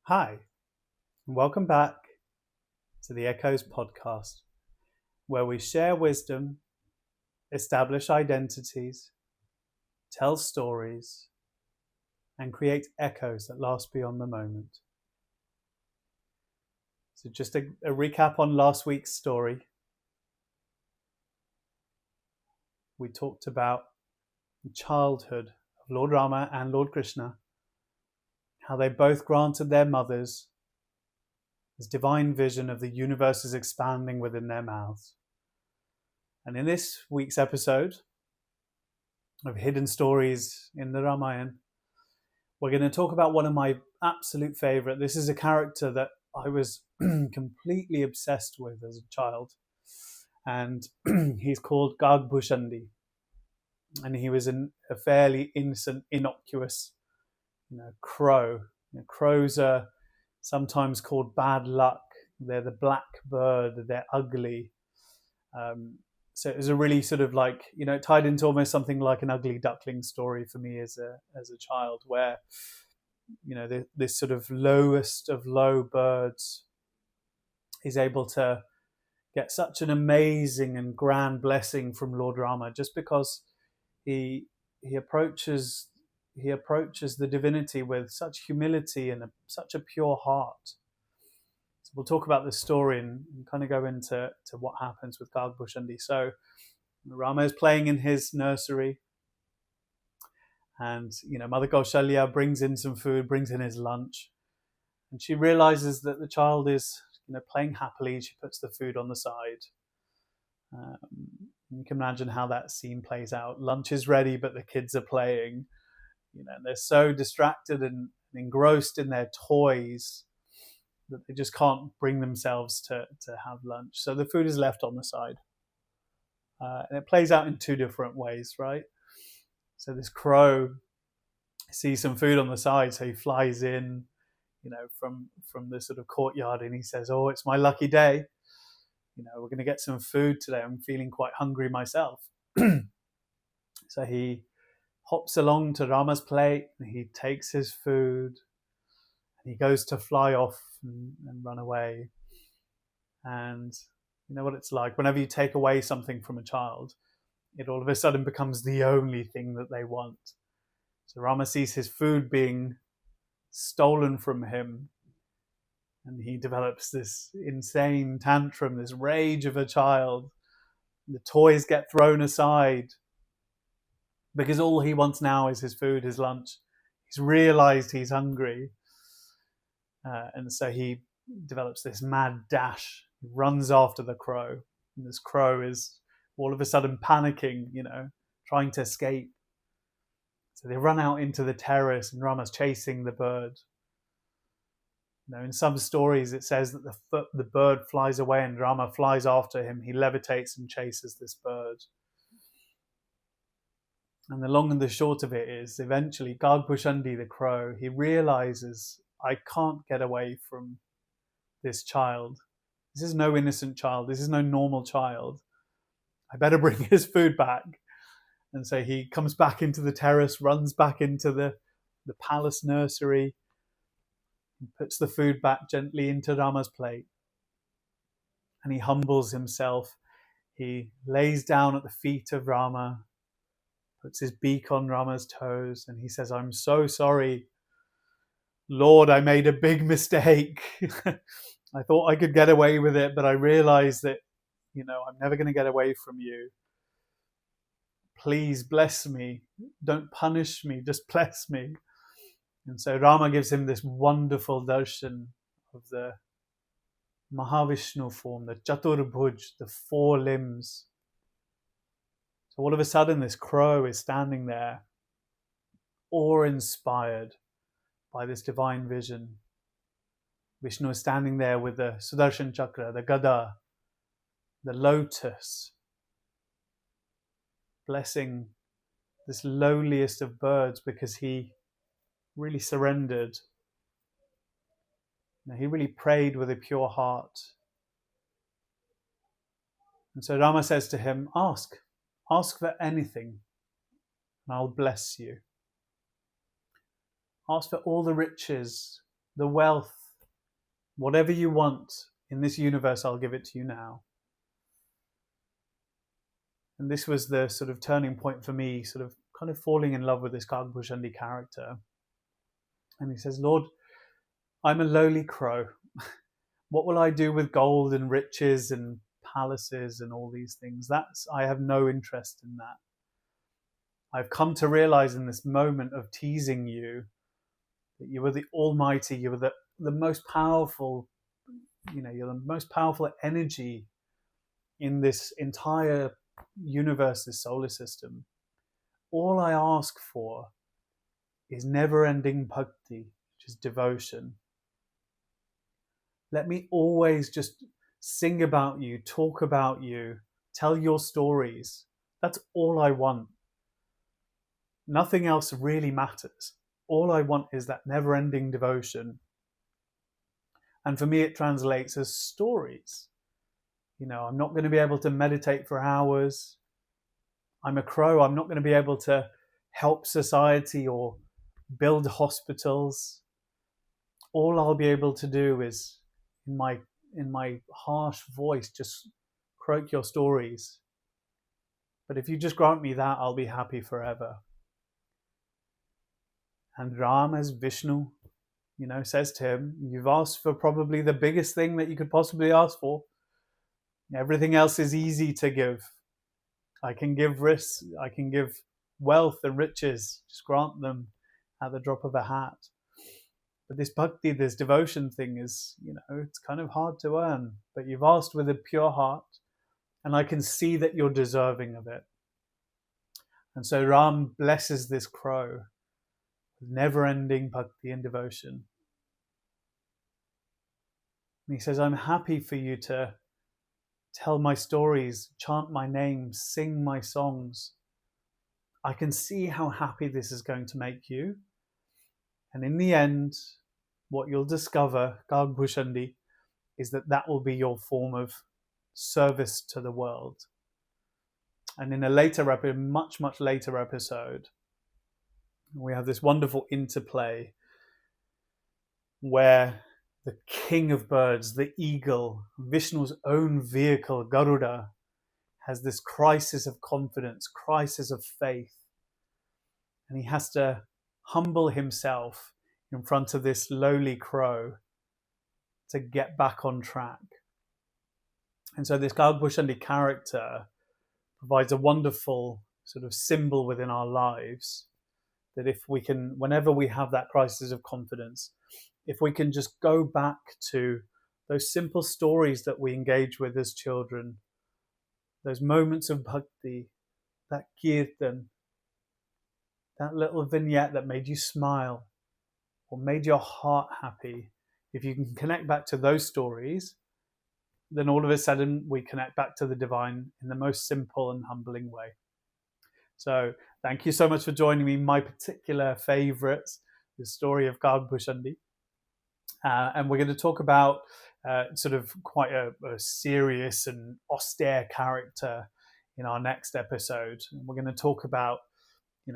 Hi, and welcome back to the Echoes podcast, where we share wisdom, establish identities, tell stories, and create echoes that last beyond the moment. So, just a recap on last week's story. We talked about the childhood of Lord Rama and Lord Krishna, how they both granted their mothers this divine vision of the universe is expanding within their mouths. And in this week's episode of Hidden Stories in the Ramayana, we're going to talk about one of my absolute favorite. This is a character that I was completely obsessed with as a child. And he's called Kaagbushandi. And he was a fairly innocent, innocuous, crow. Crows are sometimes called bad luck. They're the black bird. They're ugly. So it was a really sort of it tied into almost something like an ugly duckling story for me as a child, where this sort of lowest of low birds is able to get such an amazing and grand blessing from Lord Rama just because he approaches the divinity with such humility and such a pure heart. So we'll talk about this story and kind of go into what happens with Kaagbushandi. So Rama is playing in his nursery, and Mother Kaushalya brings in some food, brings in his lunch, and she realizes that the child is playing happily. She puts the food on the side. You can imagine how that scene plays out. Lunch is ready, but the kids are playing. They're so distracted and engrossed in their toys that they just can't bring themselves to have lunch. So the food is left on the side. And it plays out in two different ways, right? So this crow sees some food on the side, so he flies in, from the sort of courtyard, and he says, "Oh, it's my lucky day. We're going to get some food today. I'm feeling quite hungry myself." So he hops along to Rama's plate, and he takes his food, and he goes to fly off and run away. And you know what it's like. Whenever you take away something from a child, it all of a sudden becomes the only thing that they want. So Rama sees his food being stolen from him, and he develops this insane tantrum, this rage of a child. The toys get thrown aside because all he wants now is his food, his lunch. He's realized he's hungry. And so he develops this mad dash. He runs after the crow. And this crow is all of a sudden panicking, trying to escape. So they run out into the terrace, and Rama's chasing the bird. In some stories, it says that the bird flies away and Rama flies after him. He levitates and chases this bird. And the long and the short of it is, eventually, Kaagbushandi, the crow, he realizes, I can't get away from this child. This is no innocent child. This is no normal child. I better bring his food back. And so he comes back into the terrace, runs back into the palace nursery, and puts the food back gently into Rama's plate. And he humbles himself. He lays down at the feet of Rama, puts his beak on Rama's toes, and he says, "I'm so sorry. Lord, I made a big mistake. I thought I could get away with it, but I realized that, I'm never going to get away from you. Please bless me. Don't punish me. Just bless me." And so Rama gives him this wonderful darshan of the Mahavishnu form, the Chaturbhuj, the 4 limbs. So all of a sudden, this crow is standing there, awe-inspired by this divine vision. Vishnu is standing there with the Sudarshan Chakra, the Gada, the lotus, blessing this lowliest of birds because he really surrendered. He really prayed with a pure heart. And so Rama says to him, ask for anything, and I'll bless you. Ask for all the riches, the wealth, Whatever you want in this universe, I'll give it to you now. And this was the sort of turning point for me, sort of kind of falling in love with this Kaagbushandi character. And he says, Lord, I'm a lowly crow. What will I do with gold and riches and palaces and all these things? I have no interest in that. I've come to realize in this moment of teasing you that you were the Almighty, you were the most powerful, you're the most powerful energy in this entire universe, this solar system. All I ask for is never-ending bhakti, which is devotion. Let me always just sing about you, talk about you, tell your stories. That's all I want. Nothing else really matters. All I want is that never-ending devotion. And for me, it translates as stories. I'm not going to be able to meditate for hours. I'm a crow. I'm not going to be able to help society or build hospitals. All I'll be able to do is, in my harsh voice, just croak your stories. But if you just grant me that, I'll be happy forever. And Ram, as Vishnu, says to him, you've asked for probably the biggest thing that you could possibly ask for. Everything else is easy to give. I can give risks, I can give wealth and riches, just grant them at the drop of a hat. But this bhakti, this devotion thing is, it's kind of hard to earn. But you've asked with a pure heart, and I can see that you're deserving of it. And so Ram blesses this crow with never-ending bhakti and devotion. And he says, I'm happy for you to tell my stories, chant my name, sing my songs. I can see how happy this is going to make you. And in the end, what you'll discover, Kaagbushandi, is that will be your form of service to the world. And in a much, much later episode, we have this wonderful interplay where the king of birds, the eagle, Vishnu's own vehicle, Garuda, has this crisis of confidence, crisis of faith. And he has to humble himself in front of this lowly crow to get back on track. And so this Kaagbushandi character provides a wonderful sort of symbol within our lives that if we can, whenever we have that crisis of confidence, if we can just go back to those simple stories that we engage with as children, those moments of bhakti, that kirtan, that little vignette that made you smile or made your heart happy, if you can connect back to those stories, then all of a sudden we connect back to the divine in the most simple and humbling way. So thank you so much for joining me. My particular favourite, the story of Kaagbushandi. And we're going to talk about sort of quite a serious and austere character in our next episode. And we're going to talk about,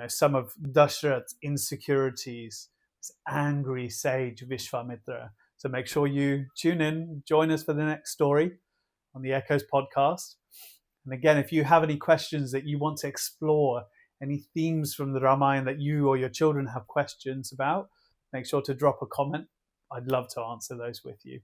some of Dashrath's insecurities, this angry sage Vishwamitra. So make sure you tune in, join us for the next story on the Echoes podcast. And again, if you have any questions that you want to explore, any themes from the Ramayana that you or your children have questions about, make sure to drop a comment. I'd love to answer those with you.